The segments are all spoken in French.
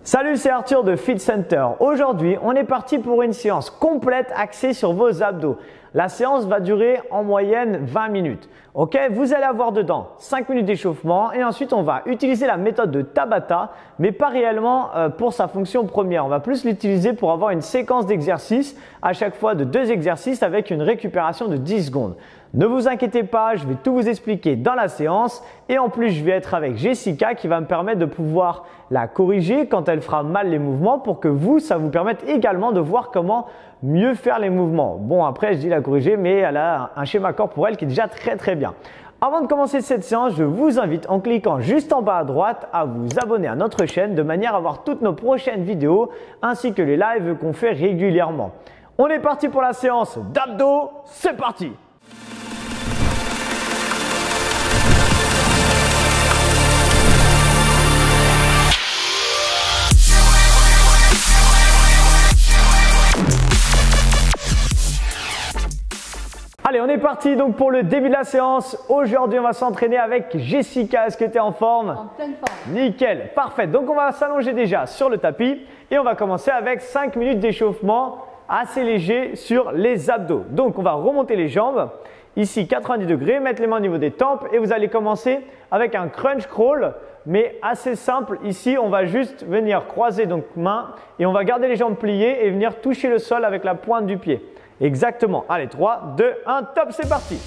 Salut, c'est Arthur de Fit Center. Aujourd'hui, on est parti pour une séance complète axée sur vos abdos. La séance va durer en moyenne 20 minutes. Ok, vous allez avoir dedans 5 minutes d'échauffement et ensuite on va utiliser la méthode de Tabata, mais pas réellement pour sa fonction première. On va plus l'utiliser pour avoir une séquence d'exercices à chaque fois de 2 exercices avec une récupération de 10 secondes. Ne vous inquiétez pas, je vais tout vous expliquer dans la séance et en plus je vais être avec Jessica qui va me permettre de pouvoir la corriger quand elle fera mal les mouvements pour que vous, ça vous permette également de voir comment mieux faire les mouvements. Bon, après je dis la corriger, mais elle a un schéma corporel qui est déjà très bien. Avant de commencer cette séance, je vous invite en cliquant juste en bas à droite à vous abonner à notre chaîne de manière à voir toutes nos prochaines vidéos ainsi que les lives qu'on fait régulièrement. On est parti pour la séance d'abdos, c'est parti! Allez, on est parti donc pour le début de la séance. Aujourd'hui, on va s'entraîner avec Jessica. Est-ce que tu es en forme? En pleine forme. Nickel, parfait. Donc, on va s'allonger déjà sur le tapis et on va commencer avec 5 minutes d'échauffement assez léger sur les abdos. Donc, on va remonter les jambes. Ici, 90 degrés, mettre les mains au niveau des tempes et vous allez commencer avec un crunch crawl, mais assez simple. Ici, on va juste venir croiser donc mains et on va garder les jambes pliées et venir toucher le sol avec la pointe du pied. Exactement. Allez, 3, 2, 1, top, c'est parti.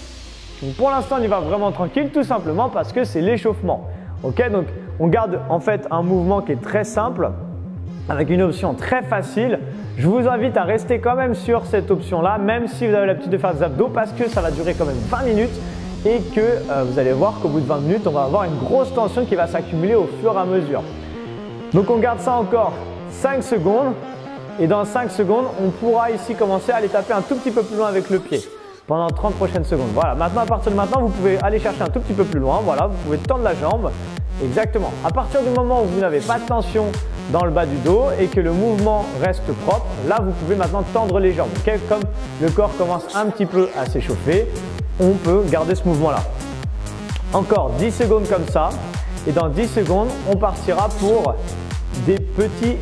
Donc pour l'instant, on y va vraiment tranquille, tout simplement parce que c'est l'échauffement. Ok, donc on garde en fait un mouvement qui est très simple, avec une option très facile. Je vous invite à rester quand même sur cette option-là, même si vous avez l'habitude de faire des abdos, parce que ça va durer quand même 20 minutes et que vous allez voir qu'au bout de 20 minutes, on va avoir une grosse tension qui va s'accumuler au fur et à mesure. Donc on garde ça encore 5 secondes. Et dans 5 secondes, on pourra ici commencer à aller taper un tout petit peu plus loin avec le pied pendant 30 prochaines secondes. Voilà, maintenant à partir de maintenant, vous pouvez aller chercher un tout petit peu plus loin. Voilà, vous pouvez tendre la jambe. Exactement. À partir du moment où vous n'avez pas de tension dans le bas du dos et que le mouvement reste propre, là, vous pouvez maintenant tendre les jambes. Okay, comme le corps commence un petit peu à s'échauffer, on peut garder ce mouvement-là. Encore 10 secondes comme ça. Et dans 10 secondes, on partira pour des petits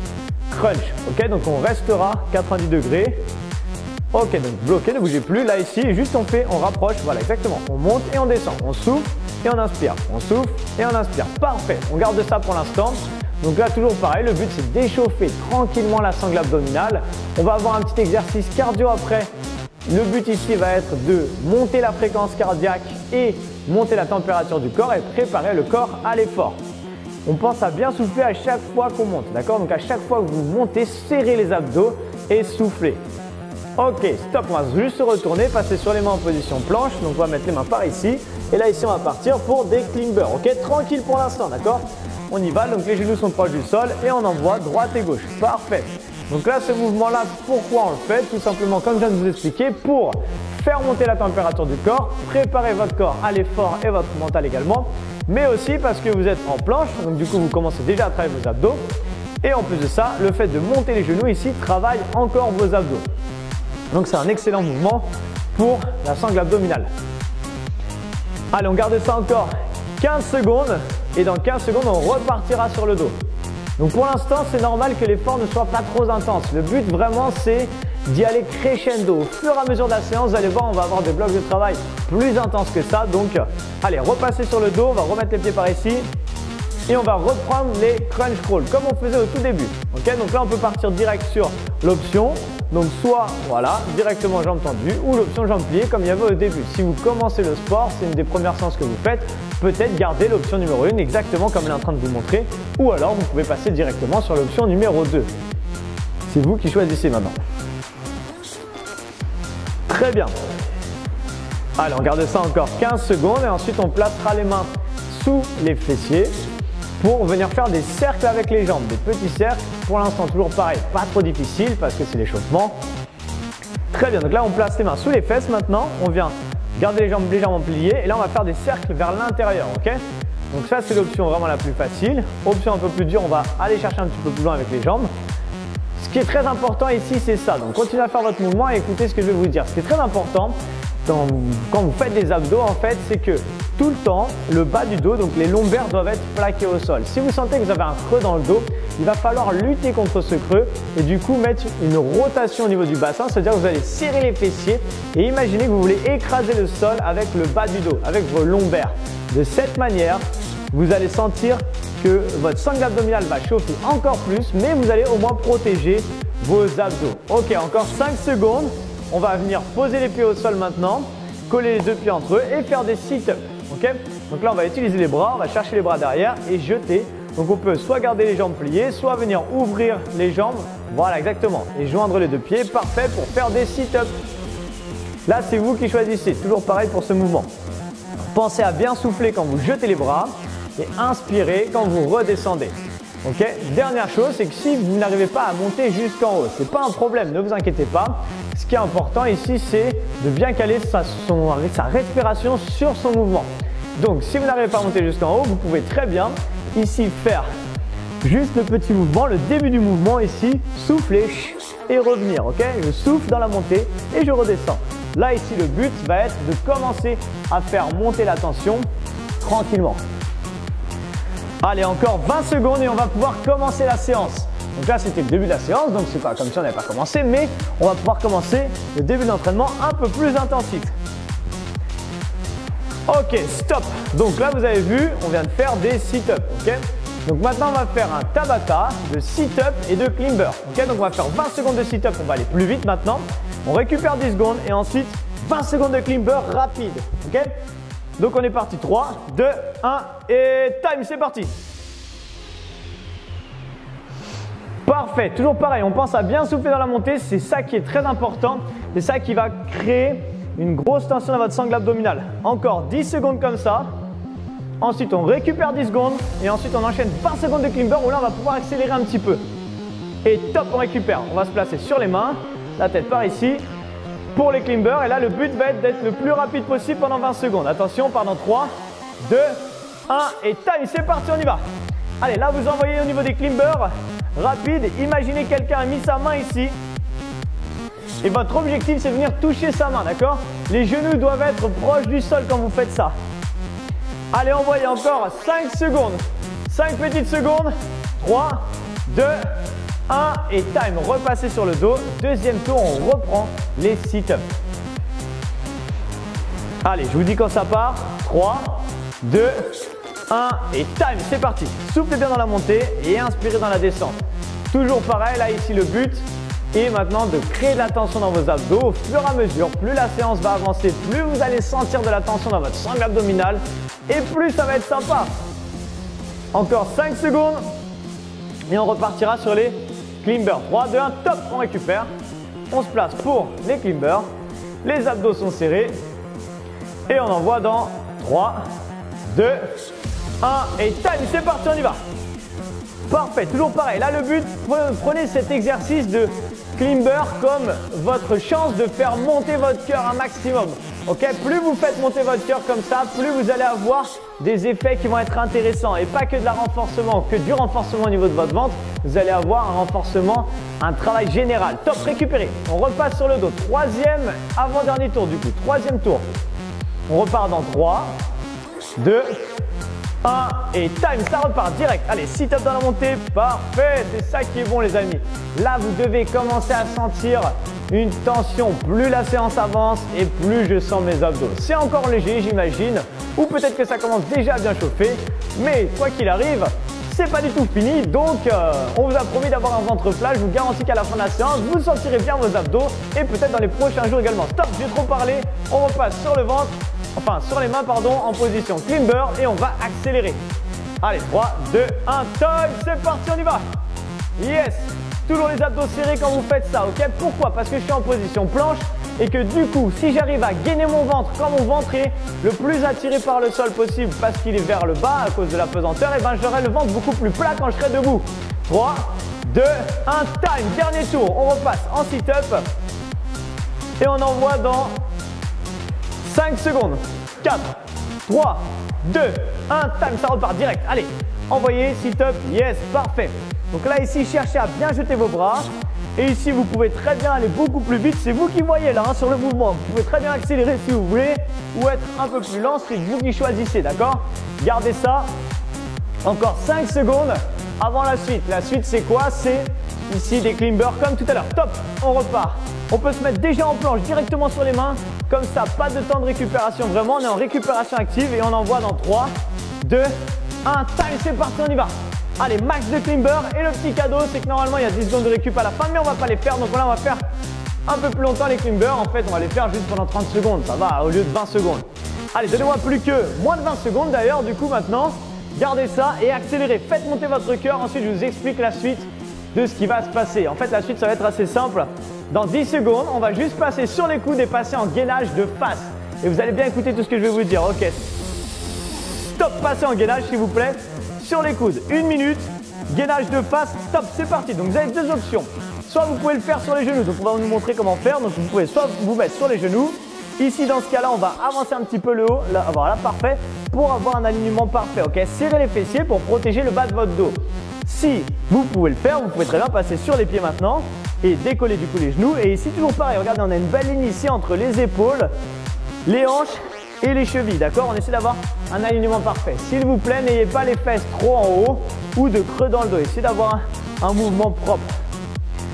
crunch. Ok, donc on restera 90 degrés. Ok, donc bloqué, ne bougez plus. Là ici, juste on rapproche. Voilà, exactement. On monte et on descend. On souffle et on inspire. On souffle et on inspire. Parfait. On garde ça pour l'instant. Donc là, toujours pareil. Le but, c'est d'échauffer tranquillement la sangle abdominale. On va avoir un petit exercice cardio après. Le but ici va être de monter la fréquence cardiaque et monter la température du corps et préparer le corps à l'effort. On pense à bien souffler à chaque fois qu'on monte, d'accord? Donc à chaque fois que vous montez, serrez les abdos et soufflez. Ok, stop, on va juste se retourner, passer sur les mains en position planche. Donc on va mettre les mains par ici. Et là ici, on va partir pour des climbers. Ok, tranquille pour l'instant, d'accord? On y va, donc les genoux sont proches du sol et on envoie droite et gauche. Parfait. Donc là, ce mouvement-là, pourquoi on le fait? Tout simplement, comme je viens de vous expliquer, pour faire monter la température du corps, préparer votre corps à l'effort et votre mental également, mais aussi parce que vous êtes en planche, donc du coup vous commencez déjà à travailler vos abdos. Et en plus de ça, le fait de monter les genoux ici travaille encore vos abdos. Donc c'est un excellent mouvement pour la sangle abdominale. Allez, on garde ça encore 15 secondes et dans 15 secondes, on repartira sur le dos. Donc pour l'instant, c'est normal que l'effort ne soit pas trop intense. Le but vraiment, c'est d'y aller crescendo. Au fur et à mesure de la séance, vous allez voir, on va avoir des blocs de travail plus intenses que ça. Donc, allez, repassez sur le dos, on va remettre les pieds par ici et on va reprendre les crunch crawl comme on faisait au tout début. Okay, donc là, on peut partir direct sur l'option. Donc soit, voilà, directement jambes tendues ou l'option jambes pliées comme il y avait au début. Si vous commencez le sport, c'est une des premières séances que vous faites, peut-être garder l'option numéro 1 exactement comme elle est en train de vous montrer ou alors vous pouvez passer directement sur l'option numéro 2. C'est vous qui choisissez maintenant. Très bien. Allez, on garde ça encore 15 secondes et ensuite on placera les mains sous les fessiers pour venir faire des cercles avec les jambes, des petits cercles. Pour l'instant, toujours pareil, pas trop difficile parce que c'est l'échauffement. Très bien, donc là on place les mains sous les fesses maintenant. On vient garder les jambes légèrement pliées et là on va faire des cercles vers l'intérieur, ok? Donc ça c'est l'option vraiment la plus facile. Option un peu plus dure, on va aller chercher un petit peu plus loin avec les jambes. Ce qui est très important ici, c'est ça. Donc continuez à faire votre mouvement et écoutez ce que je vais vous dire. Ce qui est très important quand vous faites des abdos, en fait, c'est que tout le temps, le bas du dos, donc les lombaires doivent être plaqués au sol. Si vous sentez que vous avez un creux dans le dos, il va falloir lutter contre ce creux et du coup mettre une rotation au niveau du bassin, c'est-à-dire que vous allez serrer les fessiers et imaginez que vous voulez écraser le sol avec le bas du dos, avec vos lombaires. De cette manière, vous allez sentir que votre sangle abdominale va chauffer encore plus, mais vous allez au moins protéger vos abdos. Ok, encore 5 secondes. On va venir poser les pieds au sol maintenant, coller les deux pieds entre eux et faire des sit-ups. Ok, donc là, on va utiliser les bras, on va chercher les bras derrière et jeter. Donc on peut soit garder les jambes pliées, soit venir ouvrir les jambes. Voilà, exactement. Et joindre les deux pieds, parfait pour faire des sit-ups. Là, c'est vous qui choisissez. Toujours pareil pour ce mouvement. Pensez à bien souffler quand vous jetez les bras et inspirez quand vous redescendez. Ok. Dernière chose, c'est que si vous n'arrivez pas à monter jusqu'en haut, ce n'est pas un problème, ne vous inquiétez pas. Ce qui est important ici, c'est de bien caler sa respiration sur son mouvement. Donc, si vous n'arrivez pas à monter jusqu'en haut, vous pouvez très bien ici faire juste le petit mouvement, le début du mouvement ici, souffler et revenir. Ok. Je souffle dans la montée et je redescends. Là, ici, le but va être de commencer à faire monter la tension tranquillement. Allez, encore 20 secondes et on va pouvoir commencer la séance. Donc là, c'était le début de la séance, donc c'est pas comme si on n'avait pas commencé, mais on va pouvoir commencer le début de l'entraînement un peu plus intensif. Ok, stop. Donc là, vous avez vu, on vient de faire des sit-ups. Ok. Donc maintenant, on va faire un Tabata de sit-up et de climber. Ok. Donc on va faire 20 secondes de sit-up, on va aller plus vite maintenant. On récupère 10 secondes et ensuite 20 secondes de climber rapide. Ok. Donc on est parti. 3, 2, 1 et time, c'est parti. Parfait, toujours pareil, on pense à bien souffler dans la montée, c'est ça qui est très important. C'est ça qui va créer une grosse tension dans votre sangle abdominale. Encore 10 secondes comme ça. Ensuite, on récupère 10 secondes et ensuite on enchaîne 20 secondes de climber où là on va pouvoir accélérer un petit peu. Et top, on récupère. On va se placer sur les mains, la tête par ici pour les climbers. Et là, le but va être d'être le plus rapide possible pendant 20 secondes. Attention, on part dans 3, 2, 1 et time, c'est parti, on y va. Allez, là vous envoyez au niveau des climbers rapide. Imaginez quelqu'un a mis sa main ici. Et votre objectif, c'est de venir toucher sa main, d'accord? Les genoux doivent être proches du sol quand vous faites ça. Allez, envoyez encore 5 secondes. 5 petites secondes. 3, 2, 1 et time. Repassez sur le dos. Deuxième tour, on reprend les sit-ups. Allez, je vous dis quand ça part. 3, 2, 1 et time. C'est parti. Soufflez bien dans la montée et inspirez dans la descente. Toujours pareil, là ici le but est maintenant de créer de la tension dans vos abdos. Au fur et à mesure, plus la séance va avancer, plus vous allez sentir de la tension dans votre sangle abdominale et plus ça va être sympa. Encore 5 secondes et on repartira sur les climbers. 3, 2, 1, top, on récupère. On se place pour les climbers. Les abdos sont serrés et on envoie dans 3, 2, 1 et time, c'est parti, on y va. Parfait, toujours pareil. Là, le but, prenez cet exercice de climber comme votre chance de faire monter votre cœur un maximum. Ok, plus vous faites monter votre cœur comme ça, plus vous allez avoir des effets qui vont être intéressants. Et pas que de la renforcement, que du renforcement au niveau de votre ventre. Vous allez avoir un renforcement, un travail général. Top, récupéré. On repasse sur le dos. Troisième, avant-dernier tour du coup. Troisième tour. On repart dans 3, 2, 1 et time, ça repart direct. Allez, sit-up dans la montée, parfait, c'est ça qui est bon les amis. Là, vous devez commencer à sentir une tension. Plus la séance avance et plus je sens mes abdos. C'est encore léger, j'imagine, ou peut-être que ça commence déjà à bien chauffer. Mais quoi qu'il arrive, c'est pas du tout fini. Donc, on vous a promis d'avoir un ventre plat. Je vous garantis qu'à la fin de la séance, vous sentirez bien vos abdos et peut-être dans les prochains jours également. Stop, j'ai trop parlé. On repasse sur le ventre. Enfin, sur les mains, pardon, en position climber et on va accélérer. Allez, 3, 2, 1, time, c'est parti, on y va. Yes, toujours les abdos serrés quand vous faites ça, ok? Pourquoi? Parce que je suis en position planche et que du coup, si j'arrive à gainer mon ventre quand mon ventre est le plus attiré par le sol possible parce qu'il est vers le bas à cause de la pesanteur, et ben j'aurai le ventre beaucoup plus plat quand je serai debout. 3, 2, 1, time, dernier tour, on repasse en sit-up et on envoie dans 5 secondes, 4, 3, 2, 1, time, ça repart direct. Allez, envoyez, sit-up, yes, parfait. Donc là, ici, cherchez à bien jeter vos bras. Et ici, vous pouvez très bien aller beaucoup plus vite. C'est vous qui voyez là, hein, sur le mouvement. Vous pouvez très bien accélérer si vous voulez ou être un peu plus lent, c'est vous qui choisissez, d'accord? Gardez ça. Encore 5 secondes. avant la suite. La suite, c'est quoi? C'est ici des climbers comme tout à l'heure. Top, on repart. On peut se mettre déjà en planche directement sur les mains. Comme ça, pas de temps de récupération. Vraiment, on est en récupération active et on envoie dans 3, 2, 1. Time, c'est parti, on y va. Allez, max de climber. Et le petit cadeau, c'est que normalement, il y a 10 secondes de récup à la fin, mais on va pas les faire. Donc là, on va faire un peu plus longtemps les climbers. En fait, on va les faire juste pendant 30 secondes. Ça va, au lieu de 20 secondes. Allez, donnez-moi plus que moins de 20 secondes d'ailleurs. Du coup, maintenant, gardez ça et accélérez. Faites monter votre cœur. Ensuite, je vous explique la suite de ce qui va se passer. En fait, la suite, ça va être assez simple. Dans 10 secondes, on va juste passer sur les coudes et passer en gainage de face. Et vous allez bien écouter tout ce que je vais vous dire. Ok. Stop, passez en gainage s'il vous plaît. Sur les coudes. 1 minute. Gainage de face. Stop, c'est parti. Donc, vous avez deux options. Soit vous pouvez le faire sur les genoux. Donc, on va vous montrer comment faire. Donc, vous pouvez soit vous mettre sur les genoux. Ici, dans ce cas-là, on va avancer un petit peu le haut. Là, voilà, parfait. Pour avoir un alignement parfait. Ok. Serrez les fessiers pour protéger le bas de votre dos. Si vous pouvez le faire, vous pouvez très bien passer sur les pieds maintenant et décoller du coup les genoux. Et ici, toujours pareil, regardez, on a une belle ligne ici entre les épaules, les hanches et les chevilles, d'accord? On essaie d'avoir un alignement parfait. S'il vous plaît, n'ayez pas les fesses trop en haut ou de creux dans le dos. Essayez d'avoir un mouvement propre.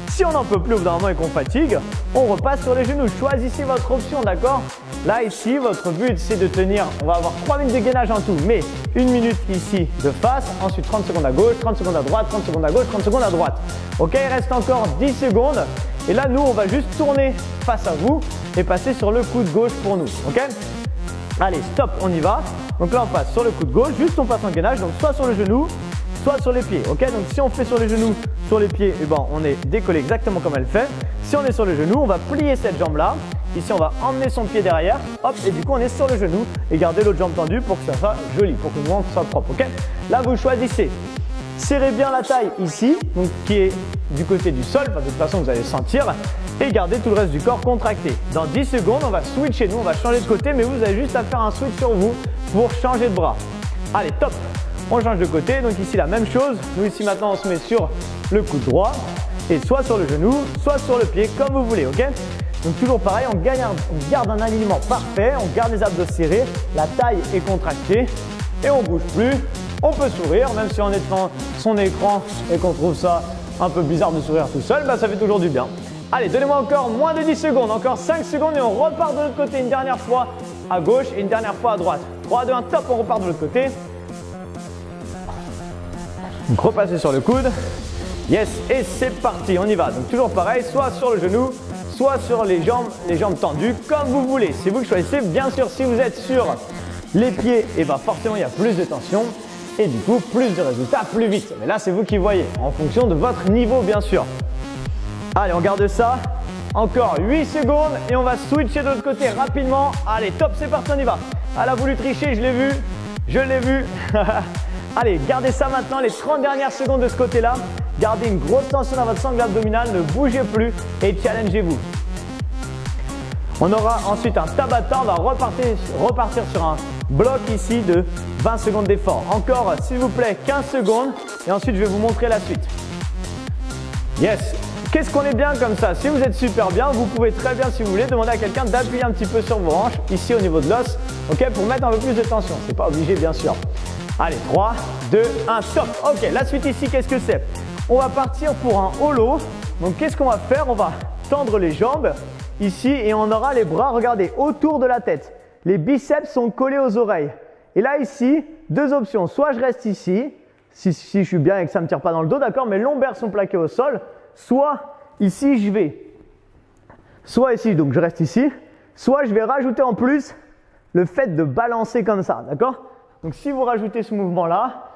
Si on n'en peut plus au bout d'un moment et qu'on fatigue, on repasse sur les genoux. Choisissez votre option, d'accord? Là, ici, votre but, c'est de tenir, on va avoir 3 minutes de gainage en tout, mais 1 minute ici de face, ensuite 30 secondes à gauche, 30 secondes à droite, 30 secondes à gauche, 30 secondes à droite. Ok, il reste encore 10 secondes. Et là, nous, on va juste tourner face à vous et passer sur le coude gauche pour nous. Ok? Allez, stop, on y va. Donc là, on passe sur le coude gauche, juste on passe en gainage, donc soit sur le genou, soit sur les pieds. Ok, donc si on fait sur les genoux, sur les pieds, eh ben, on est décollé exactement comme elle fait. Si on est sur le genou, on va plier cette jambe-là. Ici, on va emmener son pied derrière. Hop, et du coup, on est sur le genou et garder l'autre jambe tendue pour que ça soit joli, pour que le mouvement soit propre. Ok, là, vous choisissez. Serrez bien la taille ici, donc qui est du côté du sol, de toute façon, vous allez le sentir. Et gardez tout le reste du corps contracté. Dans 10 secondes, on va switcher. Nous, on va changer de côté, mais vous avez juste à faire un switch sur vous pour changer de bras. Allez, top. On change de côté, donc ici la même chose. Nous ici maintenant on se met sur le coude droit et soit sur le genou, soit sur le pied, comme vous voulez, ok? Donc toujours pareil, on garde un alignement parfait, on garde les abdos serrés, la taille est contractée et on ne bouge plus. On peut sourire, même si on est devant son écran et qu'on trouve ça un peu bizarre de sourire tout seul, bah ça fait toujours du bien. Allez, donnez-moi encore moins de 10 secondes, encore 5 secondes et on repart de l'autre côté une dernière fois à gauche et une dernière fois à droite. 3, 2, 1, top, on repart de l'autre côté. Donc repassez sur le coude. Yes, et c'est parti, on y va. Donc toujours pareil, soit sur le genou, soit sur les jambes tendues, comme vous voulez. C'est vous qui choisissez. Bien sûr, si vous êtes sur les pieds, et ben forcément il y a plus de tension et du coup plus de résultats plus vite. Mais là, c'est vous qui voyez, en fonction de votre niveau, bien sûr. Allez, on garde ça. Encore 8 secondes et on va switcher de l'autre côté rapidement. Allez, top, c'est parti, on y va. Elle a voulu tricher, je l'ai vu. Je l'ai vu. Allez, gardez ça maintenant, les 30 dernières secondes de ce côté-là. Gardez une grosse tension dans votre sangle abdominale, ne bougez plus et challengez-vous. On aura ensuite un tabata, on va repartir sur un bloc ici de 20 secondes d'effort. Encore, s'il vous plaît, 15 secondes et ensuite je vais vous montrer la suite. Yes! Qu'est-ce qu'on est bien comme ça? Si vous êtes super bien, vous pouvez très bien, si vous voulez, demander à quelqu'un d'appuyer un petit peu sur vos hanches, ici au niveau de l'os, ok, pour mettre un peu plus de tension. C'est pas obligé, bien sûr. Allez, 3, 2, 1, stop. Ok, la suite ici, qu'est-ce que c'est? On va partir pour un holo. Donc, qu'est-ce qu'on va faire? On va tendre les jambes ici et on aura les bras, regardez, autour de la tête. Les biceps sont collés aux oreilles. Et là, ici, deux options. Soit je reste ici, si je suis bien et que ça ne me tire pas dans le dos, d'accord, mes lombaires sont plaqués au sol. Soit ici, je vais. Soit ici, donc je reste ici. Soit je vais rajouter en plus le fait de balancer comme ça, d'accord? Donc, si vous rajoutez ce mouvement-là,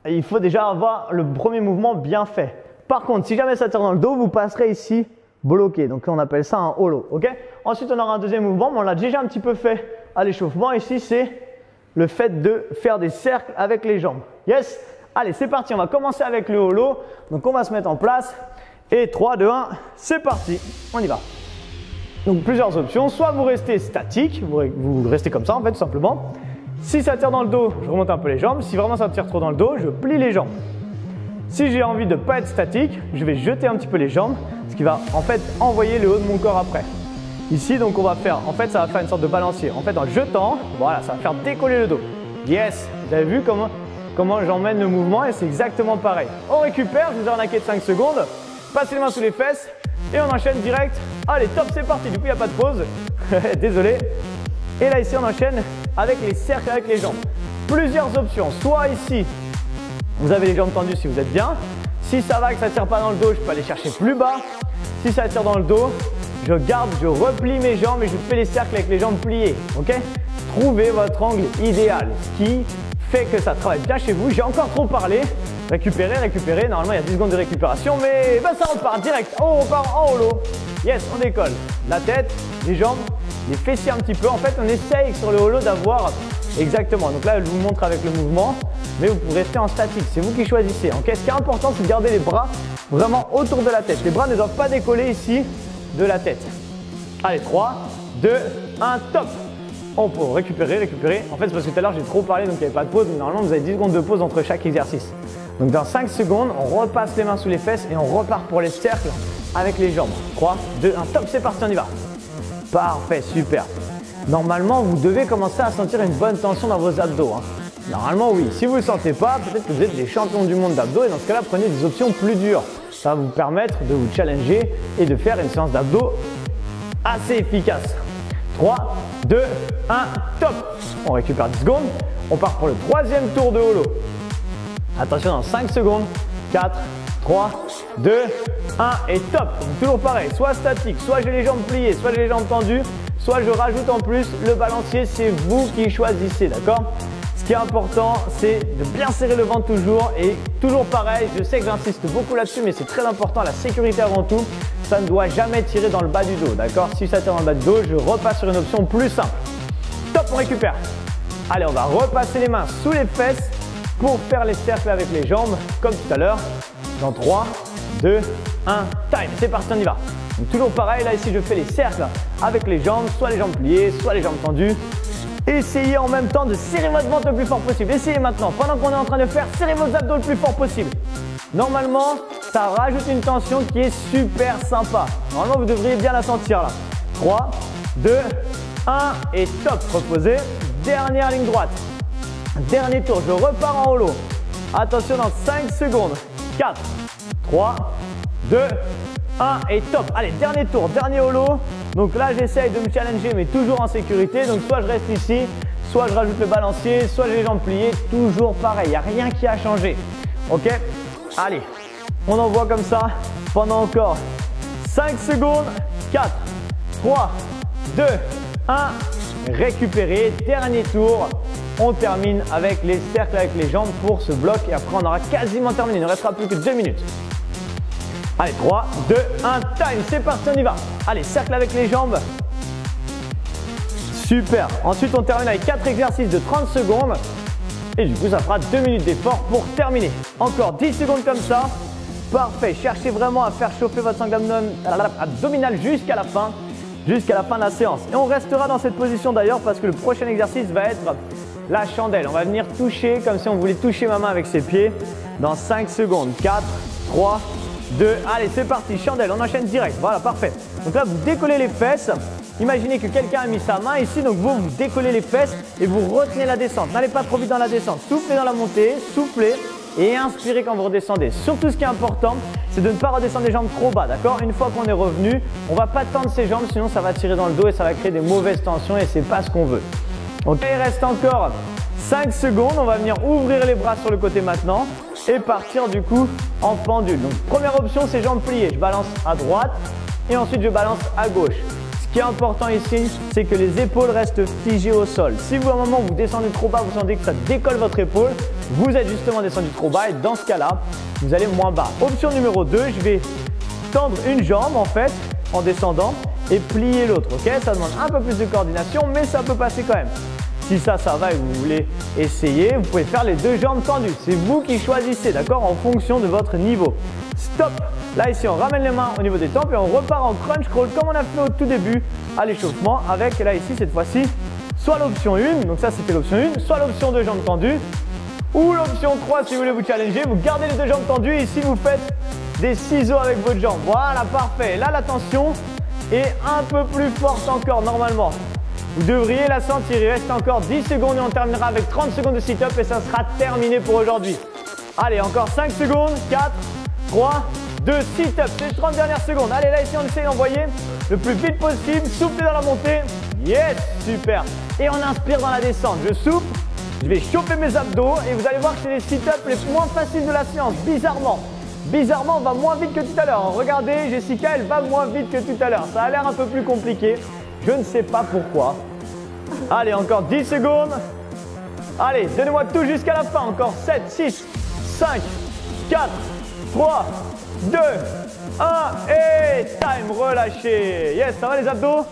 il faut déjà avoir le premier mouvement bien fait. Par contre, si jamais ça tire dans le dos, vous passerez ici bloqué. Donc, on appelle ça un holo. Ok? Ensuite, on aura un deuxième mouvement, mais on l'a déjà un petit peu fait à l'échauffement. Ici, c'est le fait de faire des cercles avec les jambes. Yes? Allez, c'est parti. On va commencer avec le holo. Donc, on va se mettre en place. Et 3, 2, 1, c'est parti. On y va. Donc, plusieurs options. Soit vous restez statique, vous restez comme ça, en fait, tout simplement. Si ça tire dans le dos, je remonte un peu les jambes. Si vraiment ça tire trop dans le dos, je plie les jambes. Si j'ai envie de ne pas être statique, je vais jeter un petit peu les jambes, ce qui va en fait envoyer le haut de mon corps après. Ici, donc on va faire, en fait ça va faire une sorte de balancier. En fait en jetant, voilà, ça va faire décoller le dos. Yes, vous avez vu comment comment j'emmène le mouvement et c'est exactement pareil. On récupère, je vous arnaquez de 5 secondes. Passez les mains sous les fesses et on enchaîne direct. Allez, top, c'est parti. Du coup, il n'y a pas de pause. Désolé. Et là, ici, on enchaîne avec les cercles avec les jambes. Plusieurs options. Soit ici, vous avez les jambes tendues si vous êtes bien. Si ça va que ça ne tire pas dans le dos, je peux aller chercher plus bas. Si ça tire dans le dos, je garde, je replie mes jambes et je fais les cercles avec les jambes pliées. Ok? Trouvez votre angle idéal, ce qui fait que ça travaille bien chez vous. J'ai encore trop parlé. Récupérer, récupérer. Normalement, il y a 10 secondes de récupération, mais ben, ça repart direct. Oh, on repart en holo. Yes, on décolle. La tête, les jambes, les fessiers un petit peu. En fait, on essaye sur le holo d'avoir exactement. Donc là, je vous montre avec le mouvement, mais vous pouvez rester en statique. C'est vous qui choisissez. Ok, ce qui est important, c'est de garder les bras vraiment autour de la tête. Les bras ne doivent pas décoller ici de la tête. Allez, 3, 2, 1, top. On peut récupérer, récupérer. En fait, c'est parce que tout à l'heure, j'ai trop parlé, donc il n'y avait pas de pause. Mais normalement, vous avez 10 secondes de pause entre chaque exercice. Donc dans 5 secondes, on repasse les mains sous les fesses et on repart pour les cercles avec les jambes. 3, 2, 1, top, c'est parti, on y va. Parfait, super. Normalement, vous devez commencer à sentir une bonne tension dans vos abdos. Normalement, oui. Si vous ne le sentez pas, peut-être que vous êtes des champions du monde d'abdos et dans ce cas-là, prenez des options plus dures. Ça va vous permettre de vous challenger et de faire une séance d'abdos assez efficace. 3, 2, 1, top. On récupère 10 secondes. On part pour le troisième tour de holo. Attention, dans 5 secondes. 4, 3, 2, 1 et top. Toujours pareil, soit statique, soit j'ai les jambes pliées, soit j'ai les jambes tendues, soit je rajoute en plus le balancier. C'est vous qui choisissez, d'accord? Ce qui est important, c'est de bien serrer le ventre toujours et toujours pareil. Je sais que j'insiste beaucoup là-dessus, mais c'est très important, la sécurité avant tout. Ça ne doit jamais tirer dans le bas du dos, d'accord? Si ça tire dans le bas du dos, je repasse sur une option plus simple. Top, on récupère. Allez, on va repasser les mains sous les fesses pour faire les cercles avec les jambes, comme tout à l'heure. Dans 3, 2, 1, time. C'est parti, on y va. Donc, toujours pareil, là ici, je fais les cercles avec les jambes, soit les jambes pliées, soit les jambes tendues. Essayez en même temps de serrer votre ventre le plus fort possible. Essayez maintenant, pendant qu'on est en train de faire, serrez vos abdos le plus fort possible. Normalement, ça rajoute une tension qui est super sympa. Normalement, vous devriez bien la sentir là. 3, 2, 1 et top. Reposez. Dernière ligne droite. Dernier tour. Je repars en holo. Attention dans 5 secondes. 4, 3, 2, 1 et top. Allez, dernier tour, dernier holo. Donc là, j'essaye de me challenger, mais toujours en sécurité. Donc soit je reste ici, soit je rajoute le balancier, soit j'ai les jambes pliées. Toujours pareil, il n'y a rien qui a changé. Ok? Allez, on envoie comme ça pendant encore 5 secondes. 4, 3, 2, 1. Récupérer. Dernier tour. On termine avec les cercles avec les jambes pour ce bloc. Et après, on aura quasiment terminé. Il ne restera plus que 2 minutes. Allez, 3, 2, 1, time. C'est parti, on y va. Allez, cercle avec les jambes. Super. Ensuite, on termine avec 4 exercices de 30 secondes. Et du coup, ça fera 2 minutes d'effort pour terminer. Encore 10 secondes comme ça. Parfait. Cherchez vraiment à faire chauffer votre sangle abdominale jusqu'à la fin de la séance. Et on restera dans cette position d'ailleurs parce que le prochain exercice va être la chandelle. On va venir toucher comme si on voulait toucher ma main avec ses pieds dans 5 secondes. 4, 3, 2, allez, c'est parti. Chandelle, on enchaîne direct. Voilà, parfait. Donc là, vous décollez les fesses. Imaginez que quelqu'un a mis sa main ici, donc vous décollez les fesses et vous retenez la descente. N'allez pas trop vite dans la descente. Soufflez dans la montée, soufflez et inspirez quand vous redescendez. Surtout, ce qui est important, c'est de ne pas redescendre les jambes trop bas, d'accord? Une fois qu'on est revenu, on ne va pas tendre ses jambes, sinon ça va tirer dans le dos et ça va créer des mauvaises tensions et c'est pas ce qu'on veut. Ok, il reste encore 5 secondes. On va venir ouvrir les bras sur le côté maintenant et partir du coup en pendule. Donc, première option, c'est jambes pliées. Je balance à droite et ensuite je balance à gauche. Ce qui est important ici, c'est que les épaules restent figées au sol. Si vous, à un moment, vous descendez trop bas, vous sentez que ça décolle votre épaule, vous êtes justement descendu trop bas et dans ce cas-là, vous allez moins bas. Option numéro 2, je vais tendre une jambe en fait en descendant et plier l'autre. Ok, ça demande un peu plus de coordination, mais ça peut passer quand même. Si ça va et que vous voulez essayer, vous pouvez faire les 2 jambes tendues. C'est vous qui choisissez, d'accord, en fonction de votre niveau. Stop. Là, ici, on ramène les mains au niveau des tempes et on repart en crunch crawl comme on a fait au tout début à l'échauffement avec, là, ici, cette fois-ci, soit l'option 1, donc ça, c'était l'option 1, soit l'option 2 jambes tendues ou l'option 3 si vous voulez vous challenger. Vous gardez les 2 jambes tendues et ici, vous faites des ciseaux avec votre jambe. Voilà, parfait. Là, la tension est un peu plus forte encore, normalement. Vous devriez la sentir. Il reste encore 10 secondes et on terminera avec 30 secondes de sit-up et ça sera terminé pour aujourd'hui. Allez, encore 5 secondes. 4, 3, 2, sit-up. C'est les 30 dernières secondes. Allez, là, ici, on essaie d'envoyer le plus vite possible. Soufflez dans la montée. Yes, super. Et on inspire dans la descente. Je souffle. Je vais chauffer mes abdos et vous allez voir que c'est les sit-ups les moins faciles de la séance, bizarrement. Bizarrement, on va moins vite que tout à l'heure. Regardez, Jessica, elle va moins vite que tout à l'heure. Ça a l'air un peu plus compliqué. Je ne sais pas pourquoi. Allez, encore 10 secondes. Allez, donnez-moi tout jusqu'à la fin. Encore 7, 6, 5, 4, 3, 2, 1 et time, relâchez. Yes, ça va les abdos?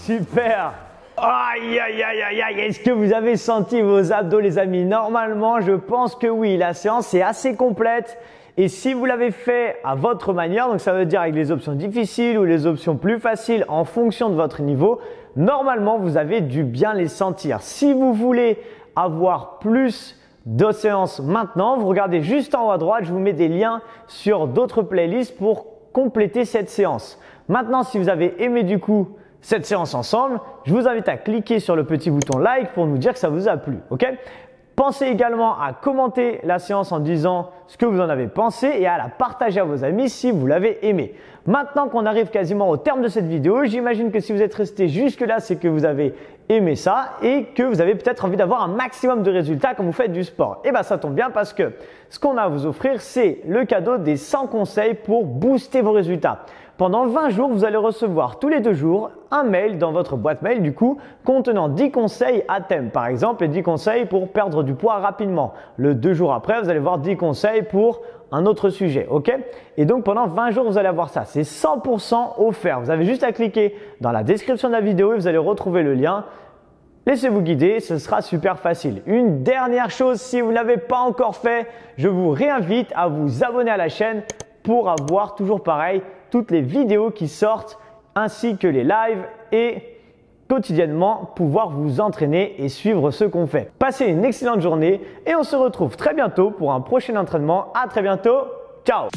Super. Aïe, aïe, aïe, aïe, aïe. Est-ce que vous avez senti vos abdos, les amis? Normalement, je pense que oui. La séance est assez complète. Et si vous l'avez fait à votre manière, donc ça veut dire avec les options difficiles ou les options plus faciles en fonction de votre niveau, normalement, vous avez dû bien les sentir. Si vous voulez avoir plus de séances maintenant, vous regardez juste en haut à droite, je vous mets des liens sur d'autres playlists pour compléter cette séance. Maintenant, si vous avez aimé du coup cette séance ensemble, je vous invite à cliquer sur le petit bouton like pour nous dire que ça vous a plu. Ok? Pensez également à commenter la séance en disant ce que vous en avez pensé et à la partager à vos amis si vous l'avez aimé. Maintenant qu'on arrive quasiment au terme de cette vidéo, j'imagine que si vous êtes resté jusque là, c'est que vous avez aimé ça et que vous avez peut-être envie d'avoir un maximum de résultats quand vous faites du sport. Et bien ça tombe bien parce que ce qu'on a à vous offrir, c'est le cadeau des 100 conseils pour booster vos résultats. Pendant 20 jours, vous allez recevoir tous les 2 jours un mail dans votre boîte mail du coup contenant 10 conseils à thème. Par exemple, les 10 conseils pour perdre du poids rapidement. Le 2 jours après, vous allez voir 10 conseils pour un autre sujet. Ok? Et donc pendant 20 jours, vous allez avoir ça. C'est 100% offert. Vous avez juste à cliquer dans la description de la vidéo et vous allez retrouver le lien. Laissez-vous guider, ce sera super facile. Une dernière chose, si vous ne l'avez pas encore fait, je vous réinvite à vous abonner à la chaîne pour avoir toujours pareil toutes les vidéos qui sortent ainsi que les lives et quotidiennement pouvoir vous entraîner et suivre ce qu'on fait. Passez une excellente journée et on se retrouve très bientôt pour un prochain entraînement. À très bientôt. Ciao!